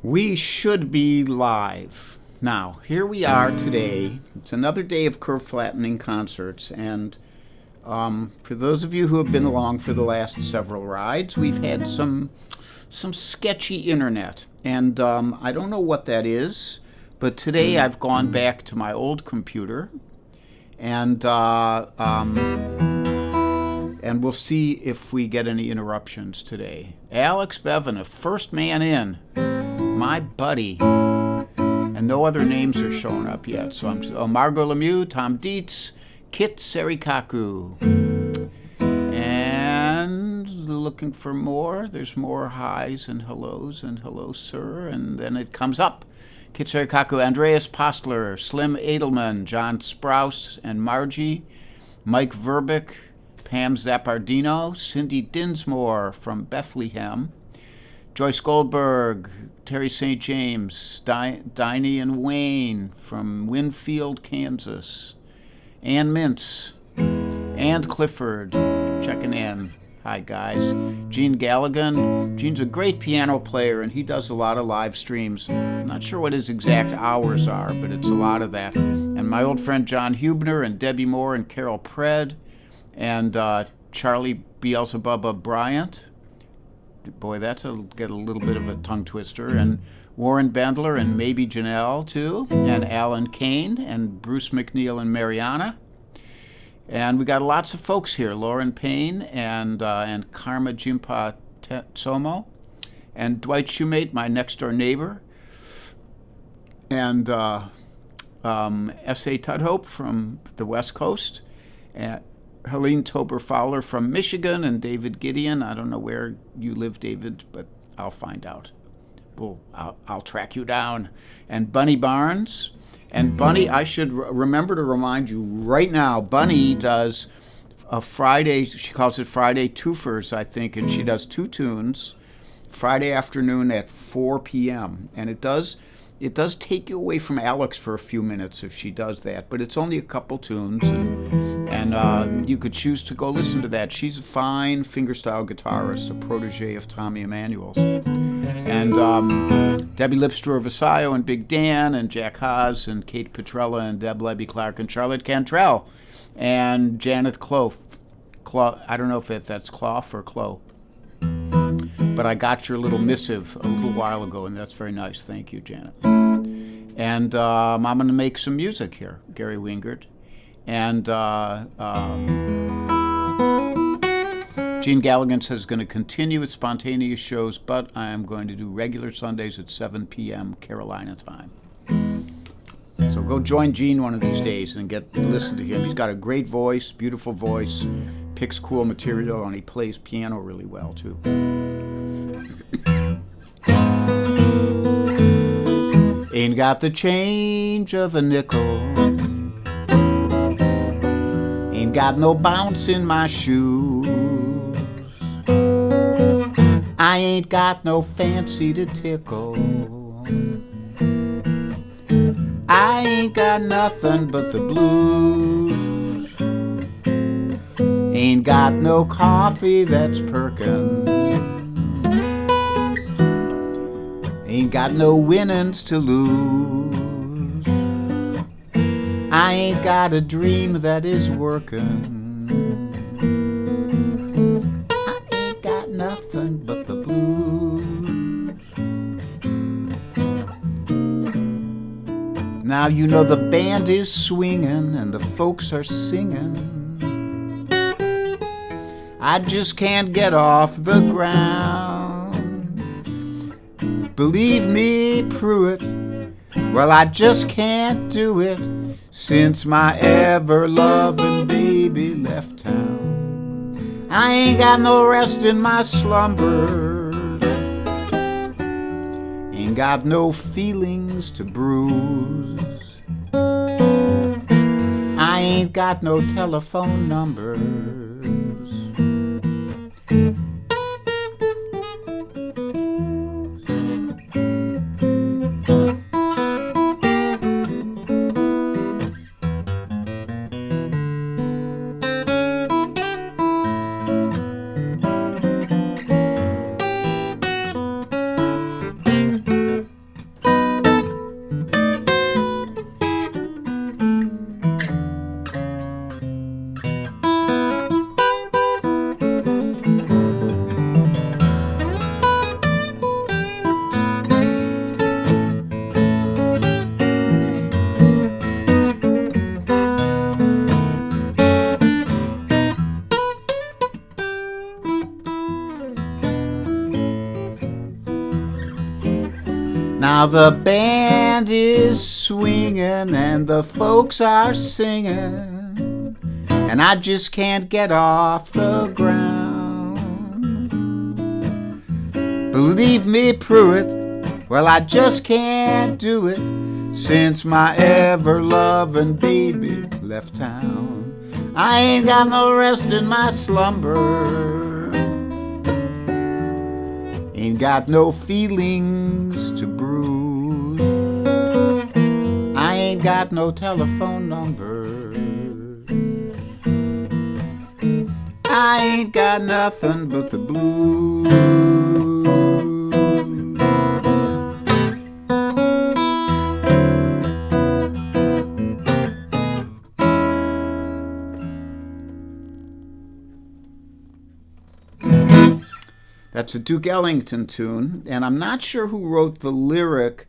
We should be live. Now, here we are today. It's another day of curve flattening concerts, and for those of you who have been along for the last several rides, we've had some sketchy internet, and I don't know what that is, but today I've gone back to my old computer, and we'll see if we get any interruptions today. Alex Bevan, a first man in. My buddy, and no other names are showing up yet. So Margot Lemieux, Tom Dietz, Kit Serikaku, and looking for more. There's more highs and hellos and hello, sir, and then it comes up. Kit Serikaku, Andreas Postler, Slim Edelman, John Sprouse and Margie, Mike Verbick, Pam Zappardino, Cindy Dinsmore from Bethlehem, Joyce Goldberg, Terry St. James, Diney and Wayne from Winfield, Kansas, Ann Mintz, and Clifford checking in. Hi, guys. Gene Galligan. Gene's a great piano player, and he does a lot of live streams. I'm not sure what his exact hours are, but it's a lot of that. And my old friend John Hubner and Debbie Moore and Carol Pred and Charlie Beelzebubba Bryant. Boy, get a little bit of a tongue twister. And Warren Bendler and maybe Janelle, too. And Alan Kane and Bruce McNeil and Mariana. And we got lots of folks here. Lauren Payne and Karma Jimpa Tsomo. And Dwight Shoemate, my next-door neighbor. And S.A. Tudhope from the West Coast. And Helene Tober Fowler from Michigan, and David Gideon. I don't know where you live, David, but I'll find out. I'll track you down. And Bunny Barnes. And Bunny, I should remember to remind you right now, Bunny does a Friday, she calls it Friday Twofers, I think, and she does two tunes Friday afternoon at 4 p.m. And it does take you away from Alex for a few minutes if she does that, but it's only a couple tunes, and you could choose to go listen to that. She's a fine fingerstyle guitarist, a protege of Tommy Emmanuel's. And Debbie Lipster of Vasayo and Big Dan and Jack Haas and Kate Petrella and Deb Levy Clark and Charlotte Cantrell and Janet Clough. I don't know if that's Clough or Clough. But I got your little missive a little while ago, and that's very nice. Thank you, Janet. And I'm going to make some music here, Gary Wingard. And Gene Galligan says going to continue with spontaneous shows, but I am going to do regular Sundays at 7 p.m. Carolina time. So go join Gene one of these days and listen to him. He's got a great voice, beautiful voice, picks cool material, and he plays piano really well, too. Ain't got the change of a nickel. Ain't got no bounce in my shoes. I ain't got no fancy to tickle. I ain't got nothing but the blues. Ain't got no coffee that's perkin'. Ain't got no winnings to lose. I ain't got a dream that is working. I ain't got nothing but the blues. Now you know the band is swinging and the folks are singing. I just can't get off the ground. Believe me, Pruitt, well, I just can't do it since my ever-loving baby left town. I ain't got no rest in my slumbers. Ain't got no feelings to bruise. I ain't got no telephone numbers. Now the band is swinging and the folks are singing, and I just can't get off the ground. Believe me, Pruitt, well, I just can't do it since my ever-loving baby left town. I ain't got no rest in my slumber, ain't got no feelings to bruise, I ain't got no telephone number, I ain't got nothing but the blues. That's a Duke Ellington tune, and I'm not sure who wrote the lyric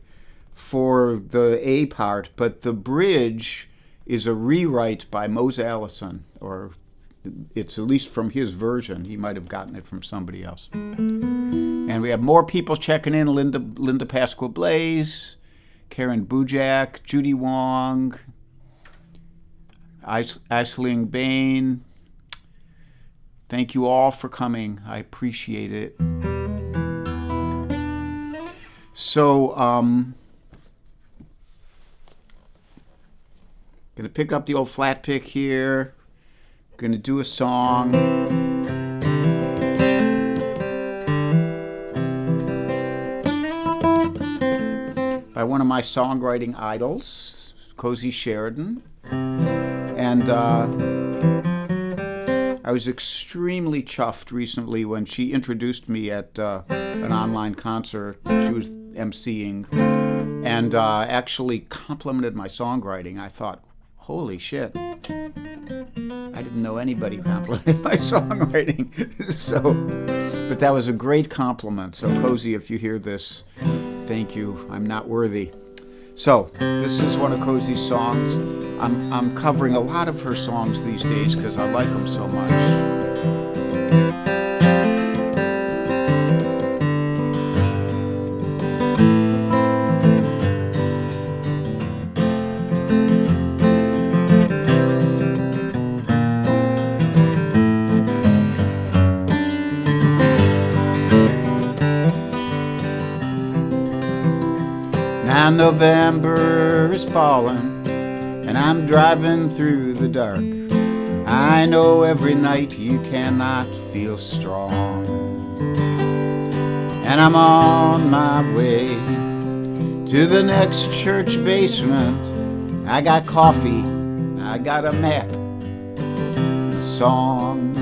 for the A part, but the bridge is a rewrite by Mose Allison, or it's at least from his version. He might have gotten it from somebody else. And we have more people checking in. Linda Pasqua Blaze, Karen Bujak, Judy Wong, Aisling Bain. Thank you all for coming. I appreciate it. So, gonna pick up the old flat pick here. Gonna do a song. By one of my songwriting idols, Cozy Sheridan. And I was extremely chuffed recently when she introduced me at an online concert. She was emceeing and actually complimented my songwriting. I thought, holy shit, I didn't know anybody complimented my songwriting. But that was a great compliment. So Cozy, if you hear this, thank you. I'm not worthy. So this is one of Cozy's songs. I'm covering a lot of her songs these days because I like them so much. Now November is falling and I'm driving through the dark. I know every night you cannot feel strong, and I'm on my way to the next church basement. I got coffee, I got a map, a song,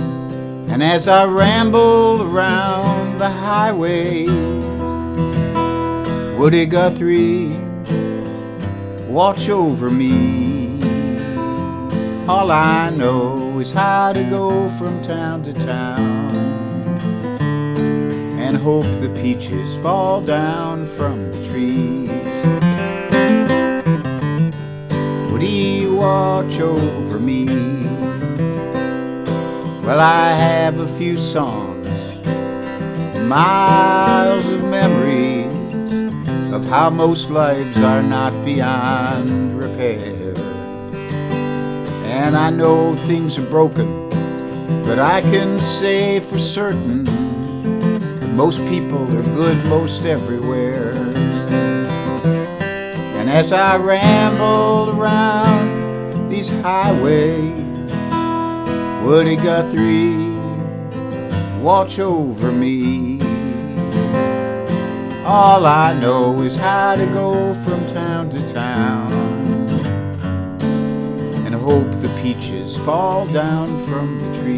and as I ramble around the highway, Woody Guthrie, watch over me. All I know is how to go from town to town and hope the peaches fall down from the trees. Woody, watch over me. Well, I have a few songs, miles of memories of how most lives are not beyond repair. And I know things are broken, but I can say for certain that most people are good most everywhere. And as I rambled around these highways, Woody Guthrie, watch over me. All I know is how to go from town to town and hope the peaches fall down from the tree.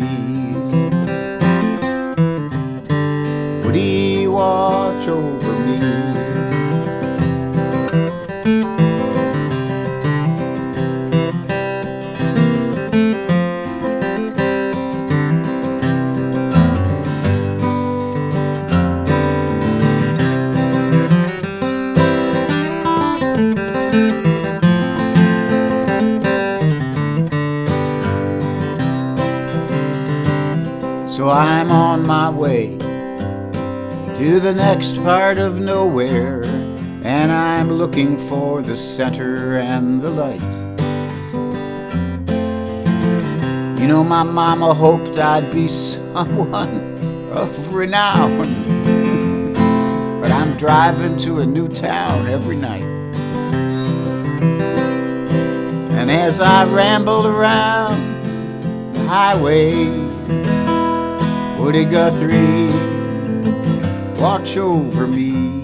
Woody, watch over me. So I'm on my way to the next part of nowhere. and I'm looking for the center and the light. You know, my mama hoped I'd be someone of renown, but I'm driving to a new town every night. And as I rambled around the highway, Woody Guthrie, watch over me.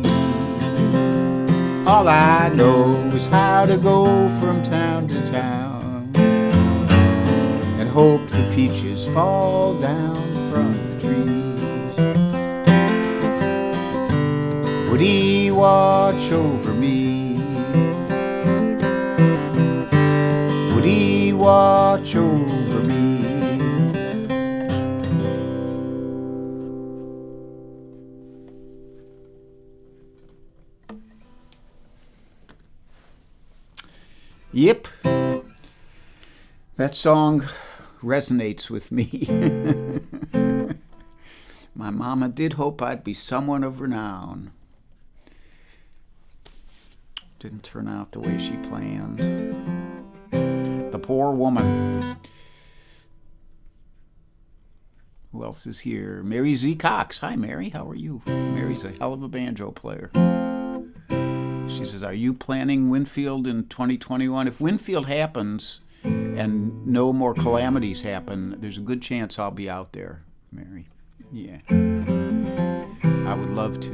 All I know is how to go from town to town and hope the peaches fall down from the trees. Woody, watch over me. Woody, watch over me. Yep, that song resonates with me. My mama did hope I'd be someone of renown. Didn't turn out the way she planned. The poor woman. Who else is here? Mary Z. Cox. Hi, Mary. How are you? Mary's a hell of a banjo player. She says, are you planning Winfield in 2021? If Winfield happens and no more calamities happen, there's a good chance I'll be out there, Mary. Yeah. I would love to.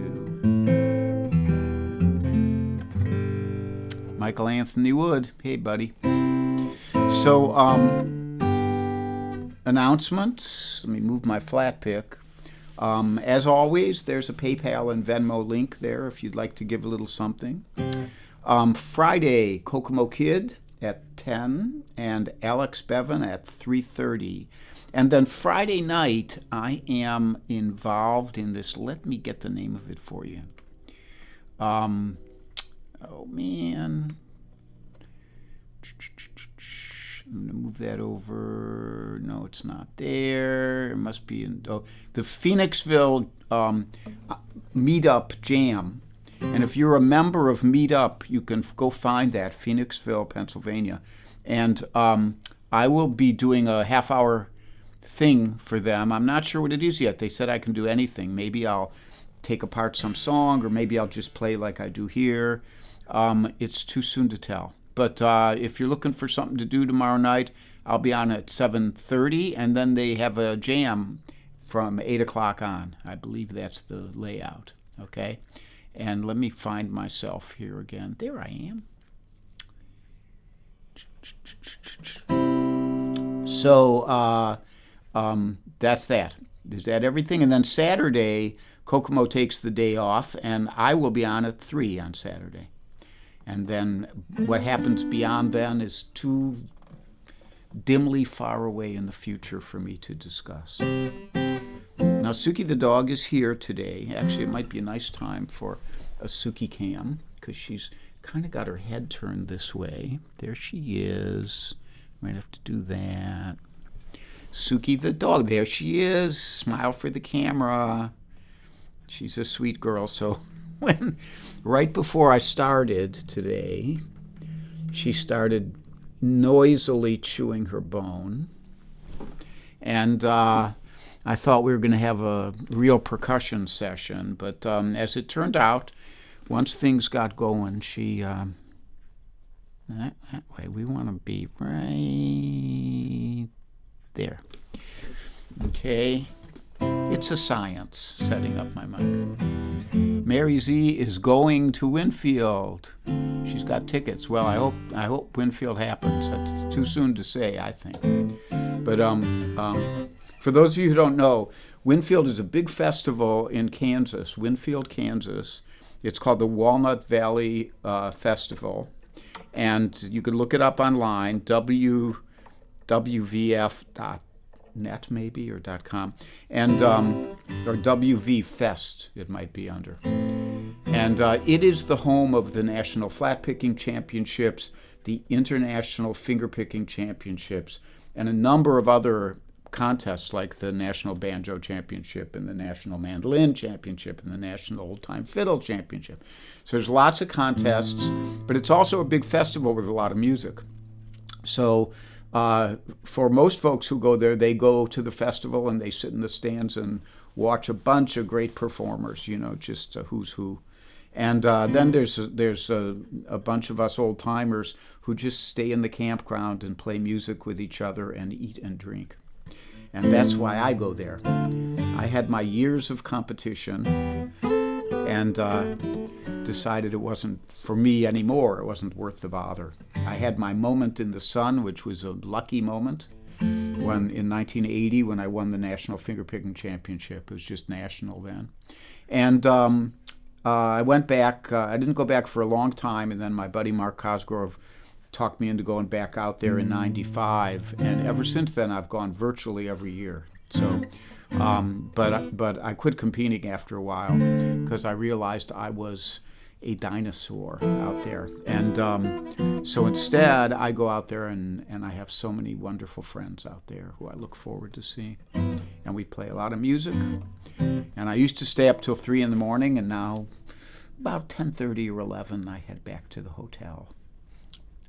Michael Anthony Wood. Hey, buddy. So, announcements. Let me move my flat pick. As always, there's a PayPal and Venmo link there if you'd like to give a little something. Friday, Kokomo Kid at 10 and Alex Bevan at 3:30. And then Friday night, I am involved in this. Let me get the name of it for you. Oh, man. I'm going to move that over. No, it's not there. It must be in the Phoenixville Meetup Jam. And if you're a member of Meetup, you can go find that, Phoenixville, Pennsylvania. And I will be doing a half-hour thing for them. I'm not sure what it is yet. They said I can do anything. Maybe I'll take apart some song, or maybe I'll just play like I do here. It's too soon to tell. But if you're looking for something to do tomorrow night, I'll be on at 7:30, and then they have a jam from 8 o'clock on. I believe that's the layout, okay? And let me find myself here again. There I am. So that's that. Is that everything? And then Saturday, Kokomo takes the day off, and I will be on at 3 on Saturday. And then what happens beyond then is too dimly far away in the future for me to discuss. Now, Suki the dog is here today. Actually, it might be a nice time for a Suki cam because she's kind of got her head turned this way. There she is. Might have to do that. Suki the dog, there she is. Smile for the camera. She's a sweet girl. So right before I started today, she started noisily chewing her bone. And I thought we were going to have a real percussion session. But as it turned out, once things got going, she... that way, we want to be right there. Okay. It's a science, setting up my mic. Mary Z is going to Winfield. She's got tickets. Well, I hope Winfield happens. That's too soon to say, I think. But for those of you who don't know, Winfield is a big festival in Kansas, Winfield, Kansas. It's called the Walnut Valley Festival. And you can look it up online, wwv.net maybe, or .com, and or WVFest it might be under. And it is the home of the National Flat Picking Championships, the International Finger Picking Championships, and a number of other contests like the National Banjo Championship and the National Mandolin Championship and the National Old Time Fiddle Championship. So there's lots of contests, but it's also a big festival with a lot of music. So for most folks who go there, they go to the festival and they sit in the stands and watch a bunch of great performers, just who's who. And then there's a bunch of us old timers who just stay in the campground and play music with each other and eat and drink. And that's why I go there. I had my years of competition and decided it wasn't for me anymore. It wasn't worth the bother. I had my moment in the sun, which was a lucky moment, when in 1980 when I won the National Fingerpicking Championship. It was just national then. And I went back. I didn't go back for a long time, and then my buddy Mark Cosgrove talked me into going back out there in '95, and ever since then I've gone virtually every year. So, but I quit competing after a while because I realized I was a dinosaur out there, and so instead I go out there and I have so many wonderful friends out there who I look forward to seeing, and we play a lot of music. And I used to stay up till 3 a.m, and now about 10:30 or 11 I head back to the hotel.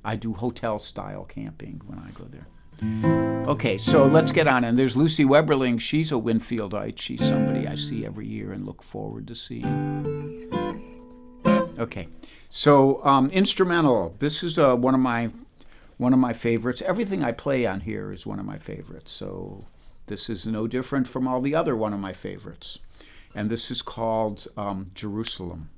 I do hotel-style camping when I go there. Okay, so let's get on. And there's Lucy Weberling. She's a Winfieldite. She's somebody I see every year and look forward to seeing. Okay, so instrumental. This is one of my favorites. Everything I play on here is one of my favorites. So this is no different from all the other one of my favorites. And this is called Jerusalem.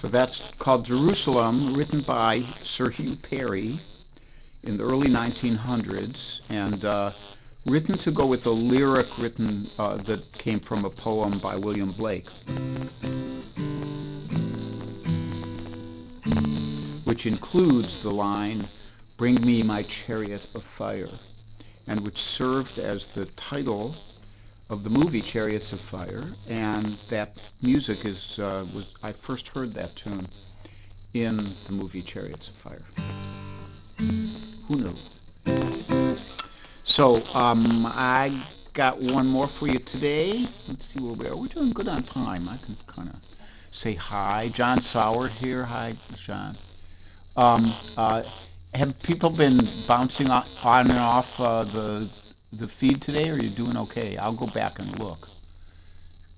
So that's called Jerusalem, written by Sir Hugh Perry in the early 1900s, and written to go with a lyric written that came from a poem by William Blake, which includes the line, "Bring me my chariot of fire," and which served as the title of the movie Chariots of Fire. And that music I first heard that tune in the movie Chariots of Fire. Who knew? So I got one more for you today. Let's see where we are. We're doing good on time. I can kind of say hi. John Sauer here. Hi, John. Have people been bouncing on and off the feed today, or are you doing okay? I'll go back and look.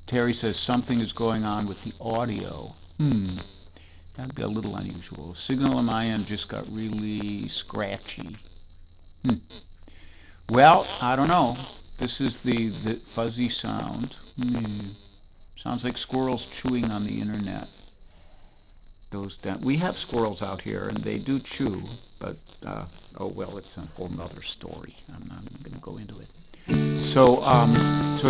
Terry says something is going on with the audio. That'd be a little unusual. Signal on my end just got really scratchy. Well, I don't know. This is the fuzzy sound. Sounds like squirrels chewing on the internet. We have squirrels out here, and they do chew, but oh well, it's a whole nother story. I'm not even going to go into it. So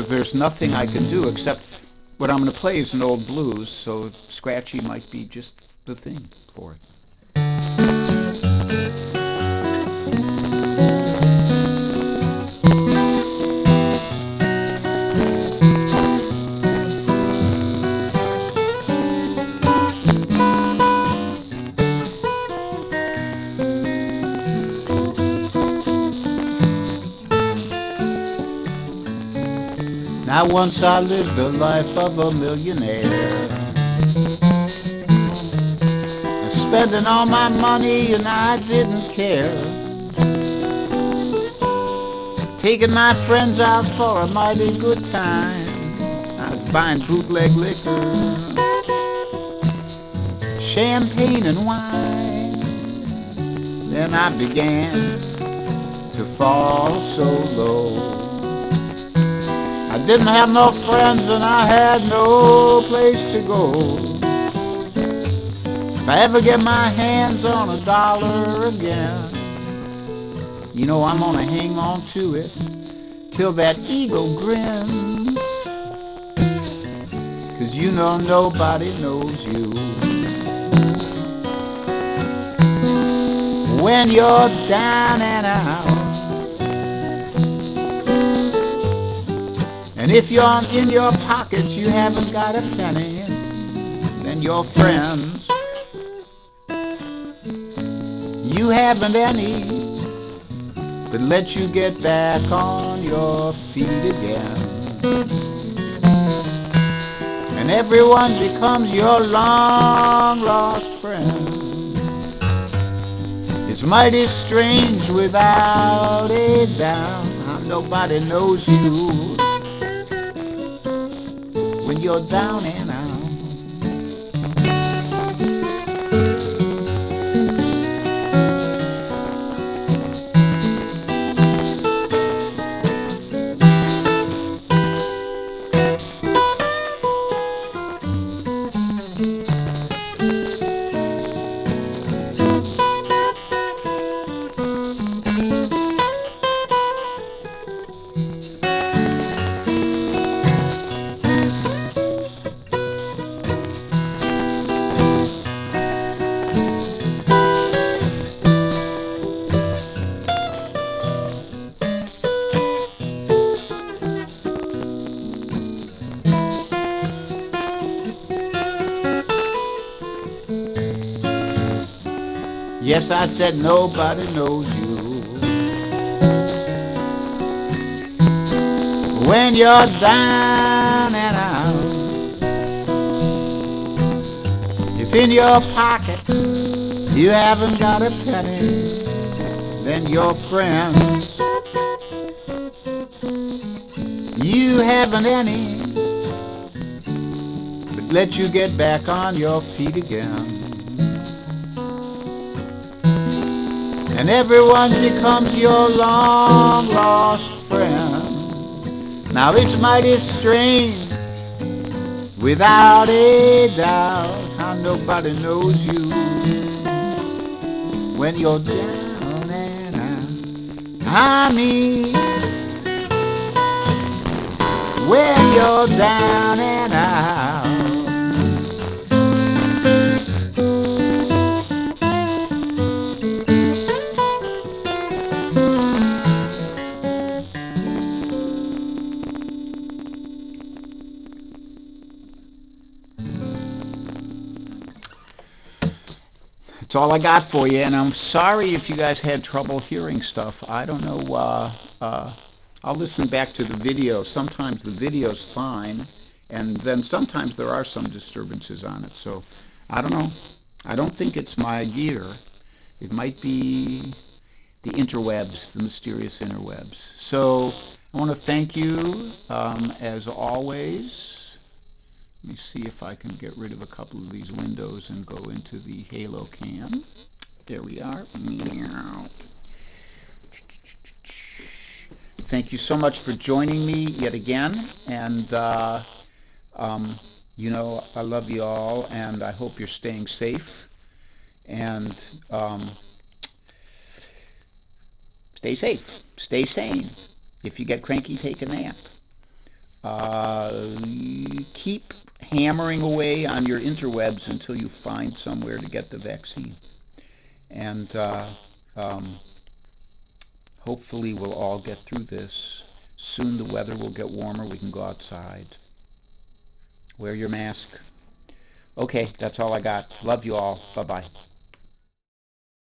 there's nothing I can do except what I'm going to play is an old blues. So scratchy might be just the thing for it. Now once I lived the life of a millionaire, spending all my money and I didn't care, taking my friends out for a mighty good time. I was buying bootleg liquor, champagne and wine. Then I began to fall so low. I didn't have no friends and I had no place to go. If I ever get my hands on $1 again, you know I'm gonna hang on to it till that eagle grins. 'Cause you know nobody knows you when you're down and out. And if you're in your pockets, you haven't got a penny, then your friends, you haven't any, but let you get back on your feet again. And everyone becomes your long lost friend. It's mighty strange without a doubt how nobody knows you when you're down and out. Yes, I said nobody knows you when you're down and out. If in your pocket you haven't got a penny, then your friends, you haven't any, but let you get back on your feet again. And everyone becomes your long lost friend. Now it's mighty strange without a doubt how nobody knows you when you're down and out. I mean, when you're down and out. That's all I got for you, and I'm sorry if you guys had trouble hearing stuff. I don't know. I'll listen back to the video. Sometimes the video's fine, and then sometimes there are some disturbances on it. So I don't know. I don't think it's my gear. It might be the interwebs, the mysterious interwebs. So I want to thank you, as always. Let me see if I can get rid of a couple of these windows and go into the Halo cam. There we are. Thank you so much for joining me yet again. And, you know, I love you all, and I hope you're staying safe. And stay safe. Stay sane. If you get cranky, take a nap. Keep hammering away on your interwebs until you find somewhere to get the vaccine. And hopefully we'll all get through this. Soon the weather will get warmer. We can go outside. Wear your mask. Okay, that's all I got. Love you all. Bye-bye.